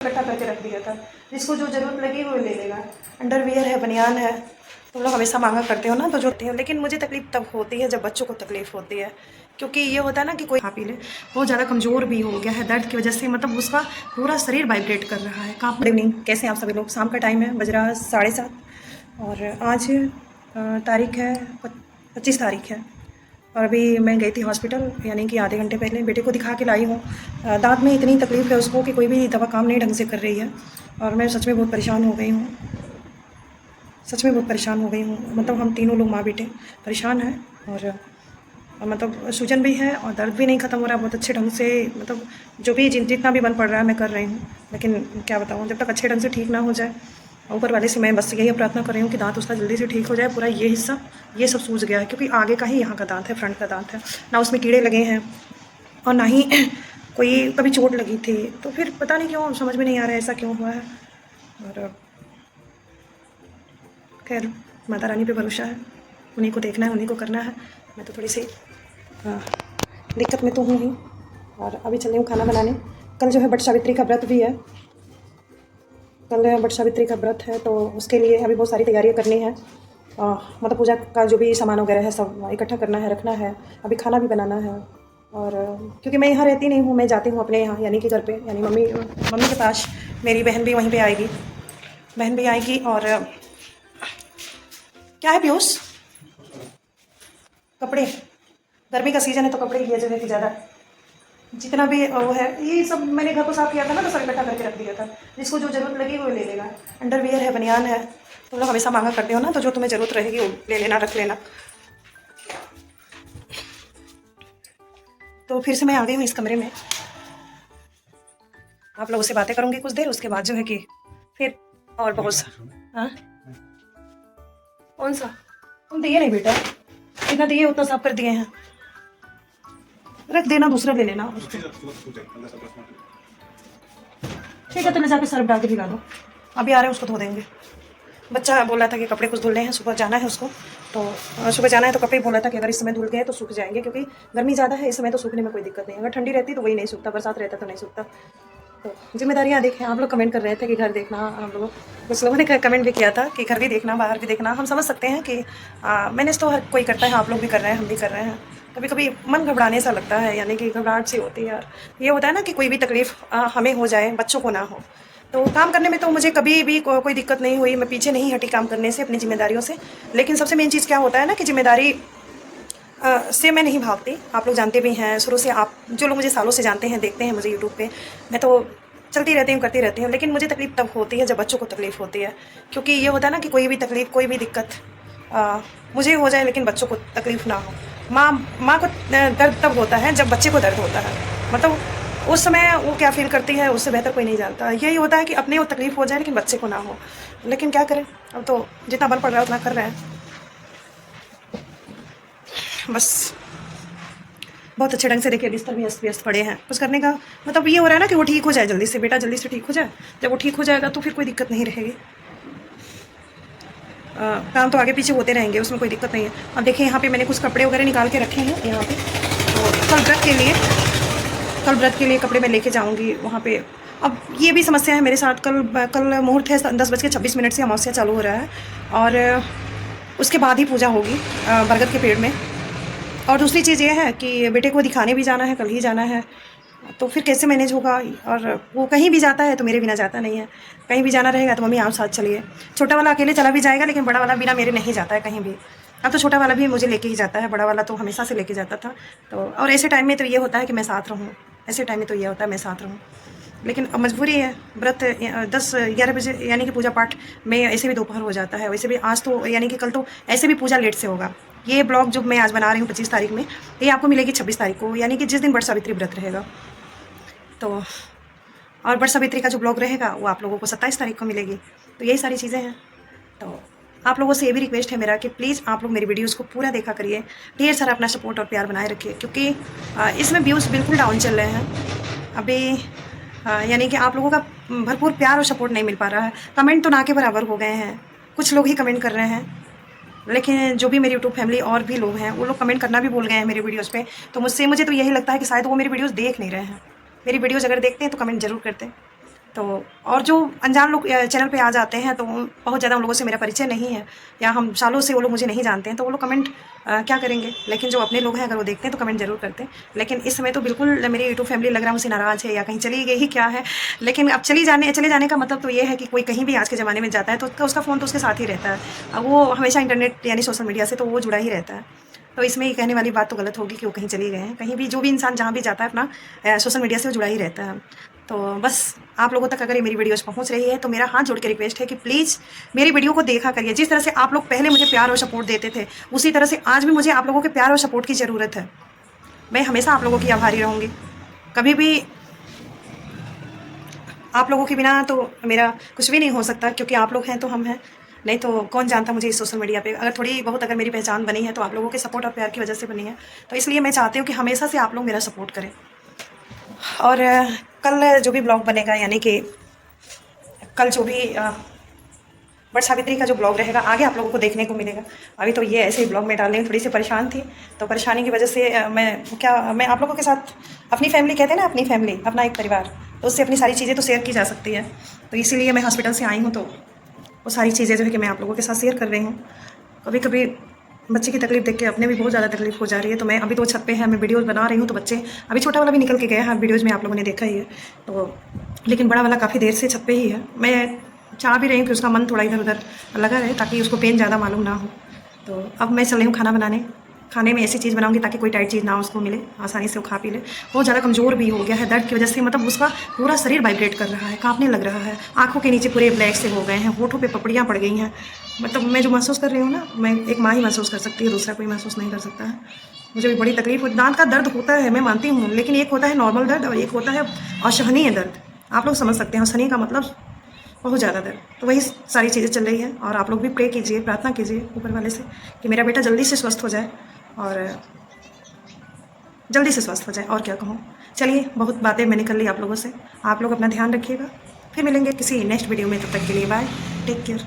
इकट्ठा करके रख दिया था। जिसको जो ज़रूरत लगी वो ले लेगा। अंडरवियर है, बनियान है, तुम लोग हमेशा मांगा करते हो ना, तो जो होती है। लेकिन मुझे तकलीफ़ तब होती है जब बच्चों को तकलीफ़ होती है, क्योंकि ये होता है ना कि कोई खा पी ले। बहुत ज़्यादा कमज़ोर भी हो गया है दर्द की वजह से, मतलब उसका पूरा शरीर वाइब्रेट कर रहा है। गुड इवनिंग, कैसे हैं आप सभी लोग। शाम का टाइम है, बज रहा 7:30 और आज तारीख है 25 तारीख है। और अभी मैं गई थी हॉस्पिटल, यानी कि आधे घंटे पहले बेटे को दिखा के लाई हूँ। दांत में इतनी तकलीफ़ है उसको कि कोई भी दवा काम नहीं ढंग से कर रही है, और मैं सच में बहुत परेशान हो गई हूँ। सच में बहुत परेशान हो गई हूँ, मतलब हम तीनों लोग माँ बेटे परेशान हैं। और मतलब सूजन भी है और दर्द भी नहीं ख़त्म हो रहा बहुत अच्छे ढंग से। मतलब जो भी जितना भी बन पड़ रहा है मैं कर रही हूँ, लेकिन क्या बताऊँ, जब तक अच्छे ढंग से ठीक ना हो जाए, ऊपर वाले से मैं बस यही प्रार्थना कर रही हूँ कि दांत उसका जल्दी से ठीक हो जाए। पूरा ये हिस्सा ये सब सूज गया है, क्योंकि आगे का ही यहाँ का दांत है, फ्रंट का दांत है ना, उसमें कीड़े लगे हैं और ना ही कोई कभी चोट लगी थी। तो फिर पता नहीं क्यों, समझ में नहीं आ रहा है ऐसा क्यों हुआ है। और खैर, माता रानी पे भरोसा है, उन्हीं को देखना है, उन्हीं को करना है। मैं तो थोड़ी सी दिक्कत में तो हूँ ही। और अभी चल रही हूँ खाना बनाने। कल जो है बट सावित्री का व्रत भी है, कल बट सावित्री का व्रत है, तो उसके लिए अभी बहुत सारी तैयारियां करनी है। मतलब पूजा का जो भी सामान वगैरह है सब इकट्ठा करना है, रखना है। अभी खाना भी बनाना है। और क्योंकि मैं यहाँ रहती नहीं हूँ, मैं जाती हूँ अपने यहाँ, यानी कि घर पे, यानी मम्मी के पास। मेरी बहन भी वहीं पे आएगी, बहन भी आएगी। और क्या है पीयूष, कपड़े, गर्मी का सीज़न है तो कपड़े की जगह थी ज़्यादा। जितना भी वो है, ये सब मैंने घर को साफ किया था ना, तो सब इकट्ठा करके रख दिया था। जिसको जो ज़रूरत लगी वो ले लेगा। अंडरवियर है, बनियान है, तुम लोग हमेशा मांगा करते हो ना, तो जो तुम्हें ज़रूरत रहेगी वो ले लेना, रख लेना। तो फिर से मैं आ गई हूँ इस कमरे में, आप लोगों से बातें करूँगी कुछ देर, उसके बाद जो है कि फिर और बहुत सा। हाँ, कौन सा? तुम दिए नहीं बेटा, जितना दिए उतना साफ कर दिए हैं, रख देना, दूसरा ले लेना उसको। ठीक है, तो ले जाके सर्फ डाल के भिगा दो, अभी आ रहे हैं उसको धो देंगे। बच्चा बोला था कि कपड़े कुछ धुलने हैं, सुबह जाना है उसको, तो सुबह जाना है तो कपड़े बोला था कि अगर इस समय धुल गए तो सूख जाएंगे, क्योंकि गर्मी ज़्यादा है इस समय, तो सूखने में कोई दिक्कत नहीं। अगर ठंडी रहती तो वही नहीं सूखता, बरसात रहता तो नहीं सूखता। तो जिम्मेदारियाँ देखें। आप लोग कमेंट कर रहे थे कि घर देखना, हम लोग कुछ लोगों ने कमेंट भी किया था कि घर भी देखना, बाहर भी देखना। हम समझ सकते हैं कि मैंने तो हर कोई करता है, आप लोग भी कर रहे हैं, हम भी कर रहे हैं। कभी कभी मन घबराने सा लगता है, यानी कि घबराहट सी होती है यार। ये होता है ना कि कोई भी तकलीफ़ हमें हो जाए, बच्चों को ना हो। तो काम करने में तो मुझे कभी भी कोई दिक्कत नहीं हुई, मैं पीछे नहीं हटी काम करने से, अपनी जिम्मेदारियों से। लेकिन सबसे मेन चीज़ क्या होता है ना कि जिम्मेदारी से मैं नहीं भागती। आप लोग जानते भी हैं शुरू से, आप जो लोग मुझे सालों से जानते हैं, देखते हैं मुझे यूट्यूब पे, मैं तो चलती रहती हूँ, करती रहती हूँ। लेकिन मुझे तकलीफ़ तब होती है जब बच्चों को तकलीफ़ होती है, क्योंकि ये होता है ना कि कोई भी तकलीफ़, कोई भी दिक्कत मुझे हो जाए लेकिन बच्चों को तकलीफ़ ना हो। माँ को दर्द तब होता है जब बच्चे को दर्द होता है, मतलब उस समय वो क्या फील करती है उससे बेहतर कोई नहीं जानता। यही होता है कि अपने वो तकलीफ़ हो जाए लेकिन बच्चे को ना हो। लेकिन क्या करें, अब तो जितना बन पड़ रहा है उतना कर रहे हैं। बस बहुत अच्छे ढंग से देखिए, बिस्तर भी अस्त व्यस्त पड़े हैं, कुछ करने का मतलब ये हो रहा है ना कि वो ठीक हो जाए जल्दी से, बेटा जल्दी से ठीक हो जाए। जब वो ठीक हो जाएगा तो फिर कोई दिक्कत नहीं रहेगी। काम तो आगे पीछे होते रहेंगे, उसमें कोई दिक्कत नहीं है। अब देखिए यहाँ पे मैंने कुछ कपड़े वगैरह निकाल के रखे हैं यहाँ पे, तो कल व्रत के लिए कपड़े मैं लेके जाऊँगी वहाँ पे। अब ये भी समस्या है मेरे साथ, कल मुहूर्त है 10:26 से अमावस्या चालू हो रहा है, और उसके बाद ही पूजा होगी बरगद के पेड़ में। और दूसरी चीज़ ये है कि बेटे को दिखाने भी जाना है, कल ही जाना है, तो फिर कैसे मैनेज होगा। और वो कहीं भी जाता है तो मेरे बिना जाता नहीं है, कहीं भी जाना रहेगा तो मम्मी आप साथ चलिए। छोटा वाला अकेले चला भी जाएगा, लेकिन बड़ा वाला बिना मेरे नहीं जाता है कहीं भी। अब तो छोटा वाला भी मुझे लेके ही जाता है, बड़ा वाला तो हमेशा से लेके जाता था। तो और ऐसे टाइम में तो ये होता है कि मैं साथ रहूँ, ऐसे टाइम में तो ये होता है मैं साथ रहूँ। लेकिन अब मजबूरी है, व्रत 10-11 बजे यानी कि पूजा पाठ में ऐसे भी दोपहर हो जाता है। वैसे भी आज तो यानी कि कल तो ऐसे भी पूजा लेट से होगा। ये ब्लॉग जो मैं आज बना रही हूँ 25 तारीख में, ये आपको मिलेगी 26 तारीख को, यानी कि जिस दिन बट सावित्री व्रत रहेगा। तो और बट सावित्री का जो ब्लॉग रहेगा वो आप लोगों को 27 तारीख को मिलेगी। तो यही सारी चीज़ें हैं। तो आप लोगों से ये भी रिक्वेस्ट है मेरा कि प्लीज़ आप लोग मेरी वीडियोज़ को पूरा देखा करिए, ढेर सारा अपना सपोर्ट और प्यार बनाए रखिए, क्योंकि इसमें व्यूज़ बिल्कुल डाउन चल रहे हैं अभी। यानी कि आप लोगों का भरपूर प्यार और सपोर्ट नहीं मिल पा रहा है। कमेंट तो ना के बराबर हो गए हैं, कुछ लोग ही कमेंट कर रहे हैं, लेकिन जो भी मेरी यूट्यूब फैमिली और भी लोग हैं वो लोग कमेंट करना भी भूल गए हैं मेरी वीडियोज़ पे। तो मुझे तो यही लगता है कि शायद वो मेरी वीडियोज़ देख नहीं रहे हैं। मेरी वीडियोज़ अगर देखते हैं तो कमेंट ज़रूर करते हैं। तो और जो अनजान लोग चैनल पे आ जाते हैं तो बहुत ज़्यादा उन लोगों से मेरा परिचय नहीं है, या हम सालों से वो लोग मुझे नहीं जानते हैं, तो वो लोग कमेंट क्या करेंगे। लेकिन जो अपने लोग हैं अगर वो देखते हैं तो कमेंट ज़रूर करते हैं। लेकिन इस समय तो बिल्कुल मेरी यूट्यूब फैमिली लग रहा है मुझसे नाराज़ है या कहीं चली गई ही क्या है। लेकिन अब चले जाने का मतलब तो ये है कि कोई कहीं भी आज के ज़माने में जाता है तो उसका फ़ोन तो उसके साथ ही रहता है। अब वो हमेशा इंटरनेट यानी सोशल मीडिया से तो वो जुड़ा ही रहता है। तो इसमें ये कहने वाली बात तो गलत होगी कि वो कहीं चले गए हैं। कहीं भी जो भी इंसान जहाँ भी जाता है अपना सोशल मीडिया से वो जुड़ा ही रहता है। तो बस आप लोगों तक अगर ये मेरी वीडियोज़ पहुँच रही है तो मेरा हाथ जोड़ के रिक्वेस्ट है कि प्लीज़ मेरी वीडियो को देखा करिए। जिस तरह से आप लोग पहले मुझे प्यार और सपोर्ट देते थे, उसी तरह से आज भी मुझे आप लोगों के प्यार और सपोर्ट की ज़रूरत है। मैं हमेशा आप लोगों की आभारी रहूँगी। कभी भी आप लोगों के बिना तो मेरा कुछ भी नहीं हो सकता, क्योंकि आप लोग हैं तो हम हैं, नहीं तो कौन जानता मुझे इस सोशल मीडिया पे। अगर थोड़ी बहुत अगर मेरी पहचान बनी है तो आप लोगों के सपोर्ट और प्यार की वजह से बनी है। तो इसलिए मैं चाहती हूँ कि हमेशा से आप लोग मेरा सपोर्ट करें। और कल जो भी ब्लॉग बनेगा, यानी कि कल जो भी बट सावित्री का जो ब्लॉग रहेगा आगे आप लोगों को देखने को मिलेगा। अभी तो ये ऐसे ही ब्लॉग में डालने में थोड़ी सी परेशान थी, तो परेशानी की वजह से मैं आप लोगों के साथ अपनी फैमिली, कहते हैं ना अपनी फैमिली, अपना एक परिवार, तो उससे अपनी सारी चीज़ें तो शेयर की जा सकती है। तो इसीलिए मैं हॉस्पिटल से आई हूँ, तो वो सारी चीज़ें जो है कि मैं आप लोगों के साथ शेयर कर रही हूँ। कभी कभी बच्चे की तकलीफ देख के अपने भी बहुत ज़्यादा तकलीफ हो जा रही है। तो मैं अभी तो छत पे है, मैं वीडियोज़ बना रही हूँ, तो बच्चे अभी छोटा वाला भी निकल के गया है, वीडियोज़ में आप लोगों ने देखा ही है। तो लेकिन बड़ा वाला काफ़ी देर से छत पे ही है। मैं चाह भी रही हूँ कि उसका मन थोड़ा इधर उधर लगा रहे ताकि उसको पेन ज़्यादा मालूम ना हो। तो अब मैं चल रही हूँ खाना बनाने। खाने में ऐसी चीज़ बनाऊंगी ताकि कोई टाइट चीज़ ना उसको मिले, आसानी से वो खा पी ले। बहुत ज़्यादा कमज़ोर भी हो गया है दर्द की वजह से, मतलब उसका पूरा शरीर वाइब्रेट कर रहा है, कांपने लग रहा है, आंखों के नीचे पूरे ब्लैक से हो गए हैं, होठों पे पपड़ियाँ पड़ गई हैं। मतलब मैं जो महसूस कर रही हूँ ना, मैं एक माँ ही महसूस कर सकती है, दूसरा कोई महसूस नहीं कर सकता है। मुझे भी बड़ी तकलीफ हो, दांत का दर्द होता है मैं मानती हूँ, लेकिन एक होता है नॉर्मल दर्द और एक होता है असहनीय दर्द। आप लोग समझ सकते हैं असहनीय का मतलब बहुत ज़्यादा दर्द। तो वही सारी चीज़ें चल रही है। और आप लोग भी प्रे कीजिए, प्रार्थना कीजिए ऊपर वाले से कि मेरा बेटा जल्दी से स्वस्थ हो जाए, और जल्दी से स्वस्थ हो जाए। और क्या कहूँ, चलिए बहुत बातें मैंने कर ली आप लोगों से। आप लोग अपना ध्यान रखिएगा, फिर मिलेंगे किसी नेक्स्ट वीडियो में। तब तक के लिए बाय, टेक केयर।